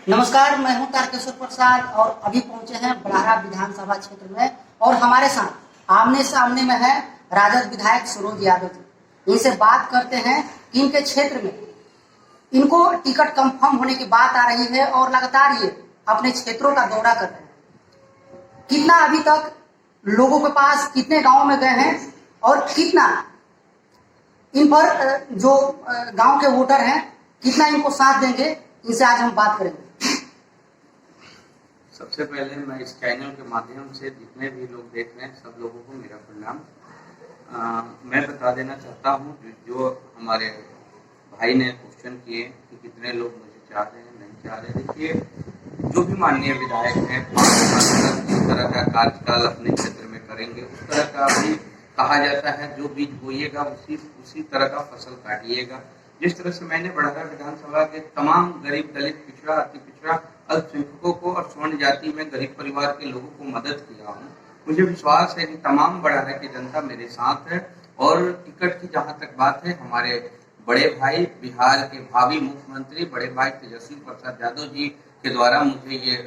नमस्कार, मैं हूं तारकेश्वर प्रसाद और अभी पहुंचे हैं बड़ारा विधानसभा क्षेत्र में और हमारे साथ आमने सामने में है राजद विधायक सरोज यादव जी। इनसे बात करते हैं कि इनके क्षेत्र में इनको टिकट कंफर्म होने की बात आ रही है और लगातार ये अपने क्षेत्रों का दौरा कर रहे हैं। कितना अभी तक लोगों के पास, कितने गाँव में गए हैं और कितना इन पर जो गाँव के वोटर हैं कितना इनको साथ देंगे, इनसे आज हम बात करेंगे। सबसे पहले मैं इस चैनल के माध्यम से जितने भी लोग देख रहे हैं सब लोगों को मेरा प्रणाम। मैं बता देना चाहता हूं जो हमारे भाई ने क्वेश्चन किए कि कितने लोग मुझे चाह रहे हैं नहीं चाह रहे। देखिए, जो भी माननीय विधायक हैं 5 साल तक जिस तरह का कार्यकाल अपने क्षेत्र में करेंगे उस तरह का भी कहा जाता है, जो बीज बोइएगा उसी तरह का फसल काटिएगा। जिस तरह से मैंने बड़ारा विधानसभा के तमाम गरीब, दलित, पिछड़ा, अति पिछड़ा, अल्पसंख्यकों को और स्वर्ण जाति में गरीब परिवार के लोगों को मदद किया हूँ, मुझे विश्वास है कि तमाम बड़ारा की जनता मेरे साथ है। और टिकट की जहाँ तक बात है, हमारे बड़े भाई बिहार के भावी मुख्यमंत्री बड़े भाई तेजस्वी प्रसाद यादव जी के द्वारा मुझे ये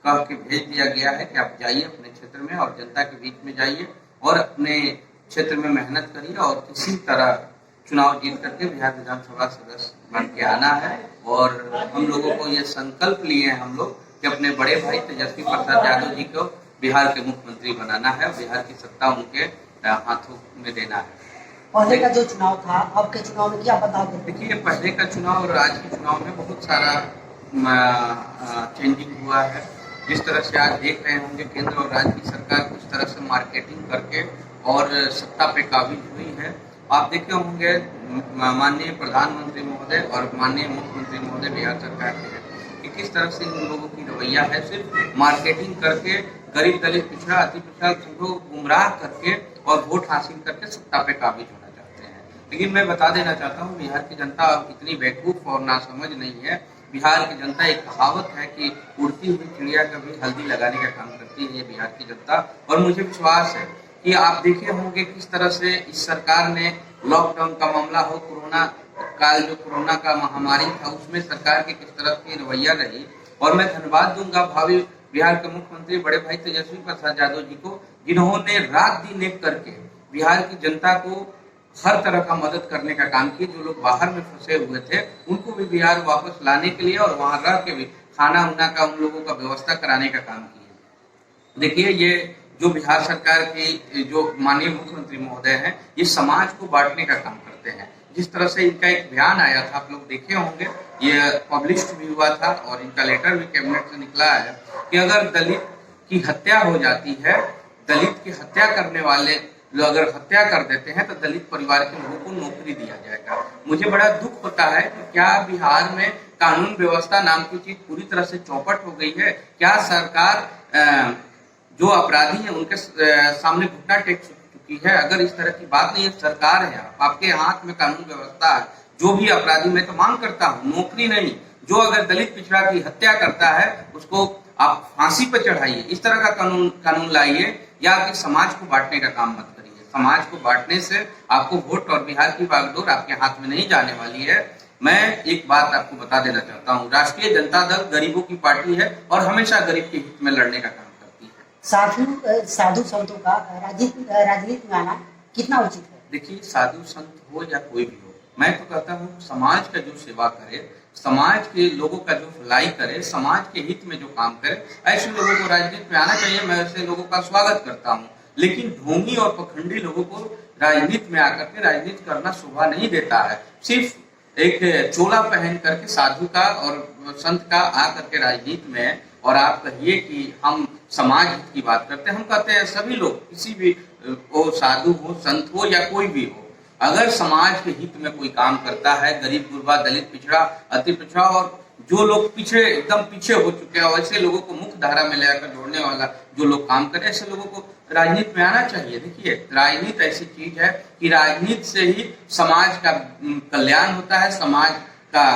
कह के भेज दिया गया है कि आप जाइए अपने क्षेत्र में और जनता के बीच में जाइए और अपने क्षेत्र में मेहनत करिए और किसी तरह चुनाव जीत करके बिहार विधानसभा सदस्य बन के आना है। और हम लोगों को ये संकल्प लिए हैं हम लोग कि अपने बड़े भाई तेजस्वी प्रसाद यादव जी को बिहार के मुख्यमंत्री बनाना है, बिहार की सत्ता उनके हाथों में देना है। पहले का जो चुनाव था, अब के चुनाव में क्या बदलाव? देखिए, पहले का चुनाव और आज के चुनाव में बहुत सारा चेंजिंग हुआ है। जिस तरह से आज देख रहे होंगे केंद्र और राज्य की सरकार किस तरह से मार्केटिंग करके और सत्ता पे काबिज हुई है। आप देखे होंगे माननीय प्रधानमंत्री महोदय और माननीय मुख्यमंत्री महोदय बिहार सरकार के कि किस तरह से इन लोगों की रवैया है, सिर्फ मार्केटिंग करके गरीब, दलित, पिछड़ा, अति पिछड़ा को गुमराह करके और वोट हासिल करके सत्ता पे काबिज होना चाहते हैं। लेकिन मैं बता देना चाहता हूँ, बिहार की जनता अब इतनी बेवकूफ और नासमझ नहीं है। बिहार की जनता, एक कहावत है कि उड़ती हुई चिड़िया कभी हल्दी लगाने का काम करती है ये बिहार की जनता। और मुझे विश्वास है कि आप देखे होंगे किस तरह से इस सरकार ने लॉकडाउन का मामला हो, कोरोना काल जो कोरोना का महामारी था उसमें सरकार की किस तरह की रवैया रही। और मैं धन्यवाद दूंगा भावी बिहार के मुख्यमंत्री बड़े भाई तेजस्वी प्रसाद यादव जी को, जिन्होंने रात दिन एक करके बिहार की जनता को हर तरह का मदद करने का काम किया। जो लोग बाहर में फंसे हुए थे उनको भी बिहार वापस लाने के लिए और वहां रह के भी खाना उना का उन लोगों का व्यवस्था कराने का काम किया। देखिए, ये जो बिहार सरकार की जो माननीय मुख्यमंत्री महोदय हैं, ये समाज को बांटने का काम करते हैं। जिस तरह से इनका एक बयान आया था, आप लोग देखे होंगे, ये पब्लिश भी हुआ था और इनका लेटर भी कैबिनेट से निकला है कि अगर दलित की हत्या हो जाती है, दलित की हत्या करने वाले लोग अगर हत्या कर देते हैं तो दलित परिवार के लोगों को नौकरी दिया जाएगा। मुझे बड़ा दुख होता है कि क्या बिहार में कानून व्यवस्था नाम की चीज पूरी तरह से चौपट हो गई है। क्या सरकार जो अपराधी है उनके सामने घुटना टेक चुकी है? अगर इस तरह की बात नहीं है, सरकार है, आपके हाथ में कानून व्यवस्था है। जो भी अपराधी, मैं तो मांग करता हूँ नौकरी नहीं, जो अगर दलित पिछड़ा की हत्या करता है उसको आप फांसी पर चढ़ाइए, इस तरह का कानून लाइए, या कि समाज को बांटने का काम मत करिए। समाज को बांटने से आपको वोट और बिहार की बागडोर आपके हाथ में नहीं जाने वाली है। मैं एक बात आपको बता देना चाहता हूँ, राष्ट्रीय जनता दल गरीबों की पार्टी है और हमेशा गरीब के हित में लड़ने का काम करती है। साधु संतों का राजनीति में आना कितना उचित है? देखिए, साधु संत हो या कोई भी हो, मैं तो कहता हूँ समाज का जो सेवा करे, समाज के लोगों का जो भलाई करे, समाज के हित में जो काम करे, ऐसे लोगों को राजनीति में आना चाहिए। मैं ऐसे लोगों का स्वागत करता हूँ। लेकिन ढोंगी और पखंडी लोगों को राजनीति में आकर के राजनीति करना शोभा नहीं देता है। सिर्फ एक चोला पहन करके साधु का और संत का आकर के राजनीति में और आप कहिए कि हम समाज हित की बात करते हैं। हम कहते हैं सभी लोग, किसी भी वो साधु हो, संत हो या कोई भी हो, अगर समाज के हित में कोई काम करता है, गरीब गुरबा, दलित, पिछड़ा, अति पिछड़ा और जो लोग पीछे एकदम पीछे हो चुके हैं, वैसे लोगों को मुख्य धारा में लेकर जोड़ने वाला जो लोग काम करे, ऐसे लोगों को राजनीति में आना चाहिए। देखिए, राजनीति ऐसी चीज है कि राजनीति से ही समाज का कल्याण होता है, समाज का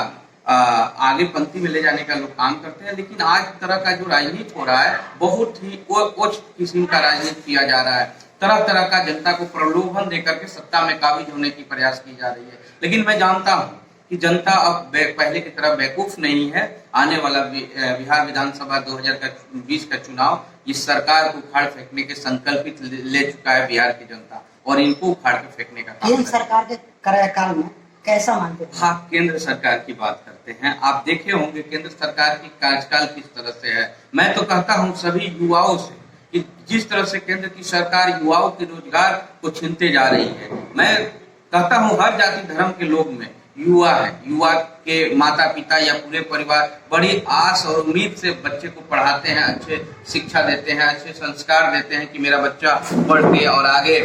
आगे पंक्ति में ले जाने का लोग काम करते हैं। लेकिन आज तरह का जो राजनीति हो रहा है, बहुत ही उच्च किस्म का राजनीति किया जा रहा है। तरह तरह का जनता को प्रलोभन देकर के सत्ता में काबिज होने की प्रयास की जा रही है। लेकिन मैं जानता हूँ कि जनता अब पहले की तरह बेवकूफ नहीं है। आने वाला बिहार विधानसभा 2020 का चुनाव इस सरकार को उखाड़ फेंकने के संकल्पित ले चुका है बिहार की जनता, और इनको उखाड़ के फेंकने का काम केंद्र सरकार के कार्यकाल में कैसा मानते हैं? हाँ, केंद्र सरकार की बात करते हैं। आप देखे होंगे केंद्र सरकार की कार्यकाल किस तरह से है। मैं तो कहता हूँ सभी युवाओं से कि जिस तरह से केंद्र की सरकार युवाओं के रोजगार को छीनते जा रही है, मैं कहता हूँ हर जाति धर्म के लोग में युवा है, युवा के माता पिता या पूरे परिवार बड़ी आस और उम्मीद से बच्चे को पढ़ाते हैं, अच्छे शिक्षा देते हैं, अच्छे संस्कार देते हैं कि मेरा बच्चा पढ़ के और आगे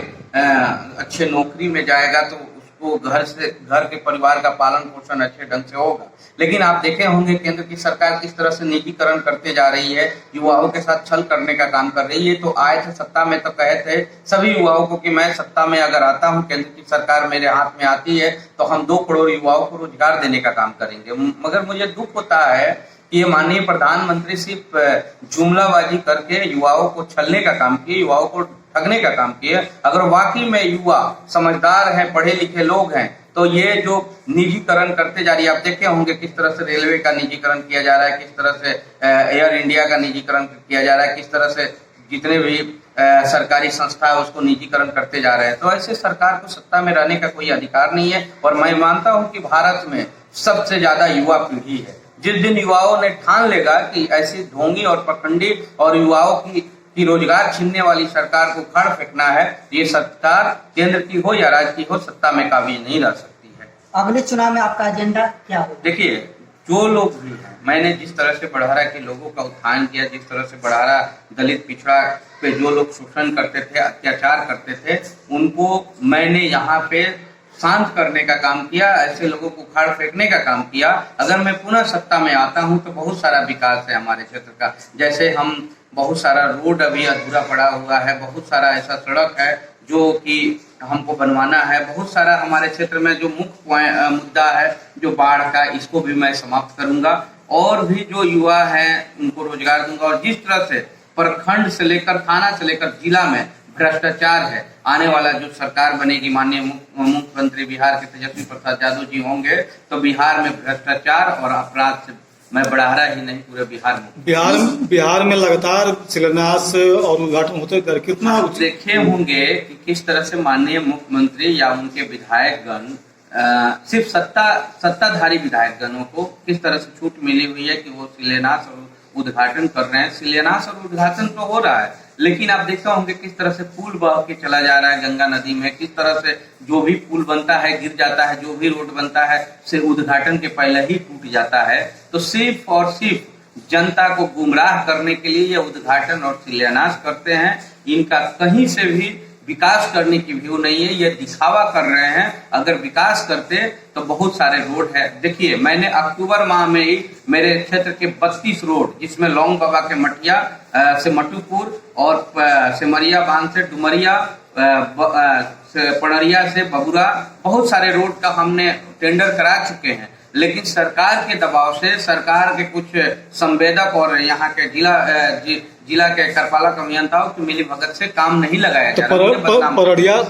अच्छे नौकरी में जाएगा तो उसको घर के परिवार का पालन पोषण अच्छे ढंग से होगा। लेकिन आप देखे होंगे केंद्र की सरकार किस तरह से निजीकरण करते जा रही है, युवाओं के साथ छल करने का काम कर रही है। तो आए थे सत्ता में तो कहे थे सभी युवाओं को कि मैं सत्ता में अगर आता हूं, केंद्र की सरकार मेरे हाथ में आती है तो हम 2 करोड़ युवाओं को रोजगार देने का काम करेंगे। मगर मुझे दुख होता है कि ये माननीय प्रधानमंत्री सिर्फ जुमलाबाजी करके युवाओं को छलने का काम किए, युवाओं को ठगने का काम किए। अगर वाकई में युवा समझदार हैं, पढ़े लिखे लोग हैं, तो ये जो निजीकरण करते जा रही है, आप देखे होंगे किस तरह से रेलवे का निजीकरण किया जा रहा है, किस तरह से एयर इंडिया का निजीकरण किया जा रहा है, किस तरह से जितने भी सरकारी संस्था है उसको निजीकरण करते जा रहे हैं। तो ऐसे सरकार को सत्ता में रहने का कोई अधिकार नहीं है। और मैं मानता हूं कि भारत में सबसे ज्यादा युवा पीढ़ी है। जिस दिन युवाओं ने ठान लेगा कि ऐसी ढोंगी और पखंडी और युवाओं की रोजगार छीनने वाली सरकार को उखाड़ फेंकना है, ये सरकार केंद्र की हो या राज्य की हो, सत्ता में काबिज नहीं रह सकती है। अगले चुनाव में आपका एजेंडा क्या होगा? देखिए, जो लोग भी हैं, मैंने जिस तरह से बड़हरा के लोगों का उत्थान किया, जिस तरह से बड़हरा दलित पिछड़ा पे जो लोग शोषण करते थे, अत्याचार करते थे, उनको मैंने यहाँ पे शांत करने का काम किया, ऐसे लोगों को उखाड़ फेंकने का काम किया। अगर मैं पुनः सत्ता में आता हूं तो बहुत सारा विकास है हमारे क्षेत्र का। जैसे हम बहुत सारा रोड अभी अधूरा पड़ा हुआ है, बहुत सारा ऐसा सड़क है जो कि हमको बनवाना है, बहुत सारा हमारे क्षेत्र में जो मुख्य मुद्दा है जो बाढ़ का, इसको भी मैं समाप्त करूंगा। और भी जो युवा हैं उनको रोजगार दूंगा। और जिस तरह से प्रखंड से लेकर थाना से लेकर जिला में भ्रष्टाचार है, आने वाला जो सरकार बनेगी, माननीय मुख्यमंत्री बिहार के तेजस्वी प्रसाद यादव जी होंगे, तो बिहार में भ्रष्टाचार और अपराध से मैं बड़हरा ही नहीं पूरे बिहार में लगातार शिलान्यास और उद्घाटन होते कर कितना आप देखे होंगे कि किस तरह से माननीय मुख्यमंत्री या उनके विधायकगण सिर्फ सत्ताधारी विधायकगणों को किस तरह से छूट मिली हुई है कि वो शिलान्यास और उद्घाटन कर रहे हैं। शिलान्यास और उद्घाटन तो हो रहा है, लेकिन आप देखते होंगे किस तरह से पुल बह के चला जा रहा है गंगा नदी में, किस तरह से जो भी पुल बनता है गिर जाता है, जो भी रोड बनता है से उद्घाटन के पहले ही टूट जाता है। तो सिर्फ और सिर्फ जनता को गुमराह करने के लिए ये उद्घाटन और शिलान्यास करते हैं। इनका कहीं से भी विकास करने की व्यू नहीं है, ये दिखावा कर रहे हैं। अगर विकास करते तो बहुत सारे रोड है। देखिए, मैंने अक्टूबर माह में ही मेरे क्षेत्र के 32 रोड, जिसमें लौंग बाबा के मठिया से मटुपुर और सिमरिया बांध से डुमरिया, पड़रिया से बबुरा, बहुत सारे रोड का हमने टेंडर करा चुके हैं। लेकिन सरकार के दबाव से, सरकार के कुछ संवेदक और यहाँ के जिला के कार्यपालक अभियंताओं की मिली भगत से काम नहीं लगाया जा रहा।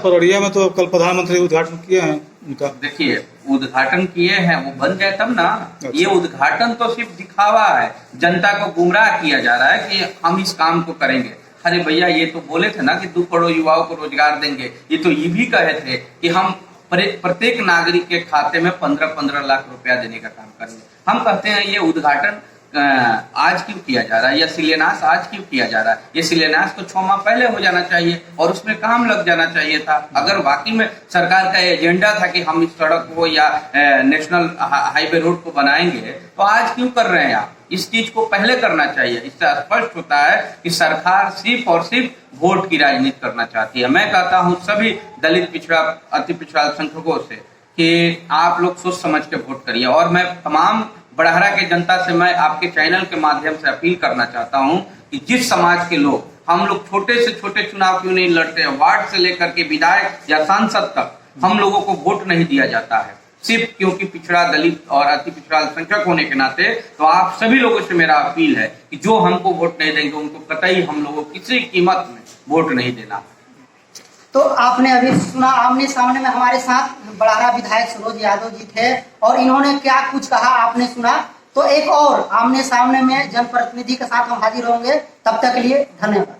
पड़रिया में तो कल प्रधानमंत्री उद्घाटन किए हैं उनका। देखिए, उद्घाटन किए हैं, वो बन जाए तब ना। अच्छा। ये उद्घाटन तो सिर्फ दिखावा है, जनता को गुमराह किया जा रहा है कि हम इस काम को करेंगे। अरे भैया, ये तो बोले थे ना कि 2 करोड़ युवाओं को रोजगार देंगे। ये तो ये भी कहे थे कि हम प्रत्येक नागरिक के खाते में 15-15 लाख रुपया देने का काम करेंगे। हम कहते हैं ये उद्घाटन आज क्यों किया जा रहा है, या शिलान्यास आज क्यों किया जा रहा है? ये शिलान्यास तो 6 माह पहले हो जाना चाहिए और उसमें काम लग जाना चाहिए था। अगर वाकई में सरकार का एजेंडा था कि हम इस सड़क को या नेशनल हाईवे रोड को बनाएंगे, तो आज क्यों कर रहे हैं आप? इस चीज को पहले करना चाहिए। इससे स्पष्ट होता है कि सरकार सिर्फ और सिर्फ वोट की राजनीति करना चाहती है। मैं कहता हूं सभी दलित पिछड़ा, अति पिछड़ा संख्यकों से कि आप लोग सोच समझ के वोट करिए। और मैं तमाम बड़हरा के जनता से मैं आपके चैनल के माध्यम से अपील करना चाहता हूं कि जिस समाज के लोग, हम लोग छोटे से छोटे चुनाव क्यों नहीं लड़ते हैं, वार्ड से लेकर के विधायक या सांसद तक हम लोगों को वोट नहीं दिया जाता है, सिर्फ क्योंकि पिछड़ा, दलित और अति पिछड़ा संख्यक होने के नाते। तो आप सभी लोगों से मेरा अपील है कि जो हमको वोट नहीं देंगे उनको कतई हम लोगों किसी कीमत में वोट नहीं देना। तो आपने अभी सुना, आमने सामने में हमारे साथ बड़ारा विधायक सरोज यादव जी थे और इन्होंने क्या कुछ कहा आपने सुना। तो एक और आमने सामने में जनप्रतिनिधि के साथ हम हाजिर होंगे, तब तक के लिए धन्यवाद।